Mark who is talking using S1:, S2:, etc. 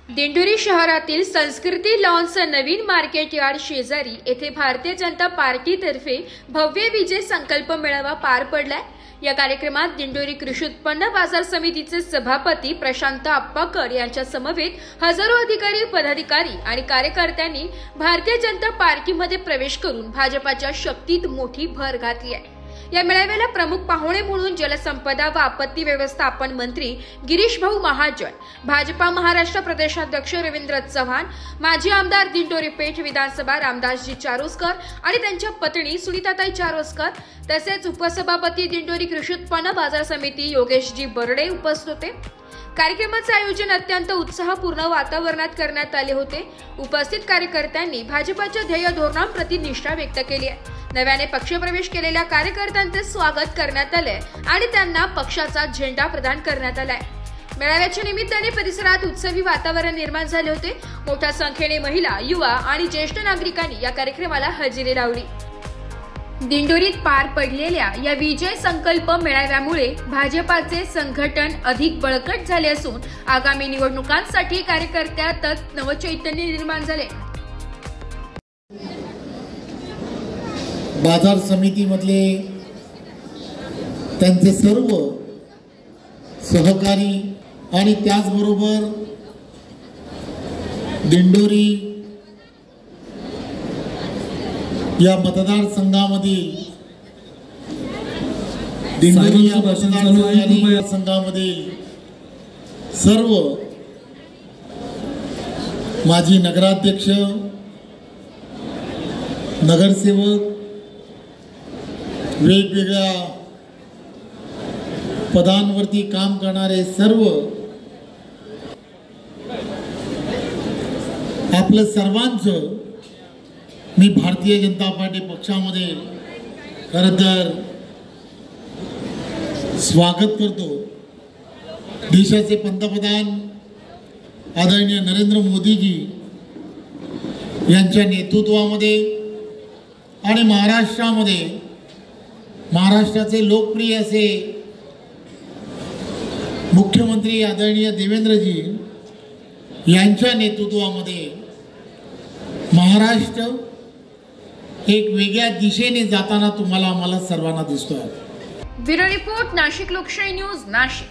S1: दिंडोरी शहरातील संस्कृती लॉन्स नवीन market yard शेजारी येथे भारतीय जनता पार्टीतर्फे भव्य विजय संकल्प मेळावा पार पडलाय। या कार्यक्रमात दिंडोरी कृषी उत्पन्न बाजार समितीचे सभापती प्रशांत अप्पाकर यांच्या समवेत हजारो अधिकारी, पदाधिकारी आणि कार्यकर्त्यांनी भारतीय जनता पार्टीमध्ये प्रवेश करून भाजपाच्या शक्तीत मोठी भर घातली आहे। या मेळाव्याला प्रमुख पाहुणे म्हणून जलसंपदा व आपत्ती व्यवस्थापन मंत्री गिरीश भाऊ महाजन, भाजपा महाराष्ट्र प्रदेशाध्यक्ष रवींद्र चव्हाण, माजी आमदार दिंडोरी पेठ विधानसभा रामदासजी चारोस्कर आणि त्यांच्या पत्नी सुनीताताई चारोस्कर, तसेच उपसभापती दिंडोरी कृषी उत्पन्न बाजार समिती योगेशजी बर्डे उपस्थित होते। कार्यक्रमाचे आयोजन अत्यंत उत्साहपूर्ण वातावरणात करण्यात आले होते। उपस्थित कार्यकर्त्यांनी भाजपाच्या ध्येय धोरणांप्रती निष्ठा व्यक्त केली आहे। नव्याने पक्षप्रवेश केलेल्या कार्यकर्त्यांचे स्वागत करण्यात आले आणि त्यांना पक्षाचा झेंडा प्रदान करण्यात आलाय। मेळाव्याच्या निमित्ताने परिसरात उत्सवी वातावरण निर्माण झाले होते। मोठ्या संख्येने महिला, युवा आणि ज्येष्ठ नागरिकांनी या कार्यक्रमाला हजेरी लावली। दिंडोरीत पार पडलेल्या या विजय संकल्प मेळाव्यामुळे भाजपाचे संघटन अधिक बळकट झाले असून आगामी निवडणुकांसाठी कार्यकर्त्यात नवचैतन्य निर्माण झाले।
S2: बाजार समितीमधले त्यांचे सर्व सहकारी आणि त्याचबरोबर दिंडोरी या मतदारसंघामधील संघामधील सर्व माजी नगराध्यक्ष, नगरसेवक, वेगवेगळ्या पदांवरती काम करणारे सर्व, आपलं सर्वांचं मी भारतीय जनता पार्टी पक्षामध्ये खरं तर स्वागत करतो। देशाचे पंतप्रधान आदरणीय नरेंद्र मोदीजी यांच्या नेतृत्वामध्ये आणि महाराष्ट्राचे लोकप्रिय असे मुख्यमंत्री आदरणीय देवेंद्रजी यांच्या नेतृत्वामध्ये महाराष्ट्र एक वेगळ्या दिशेने जाताना तुम्हाला आम्हाला सर्वांना दिसतोय।
S1: ब्युरो रिपोर्ट, नाशिक लोकशाही न्यूज, नाशिक।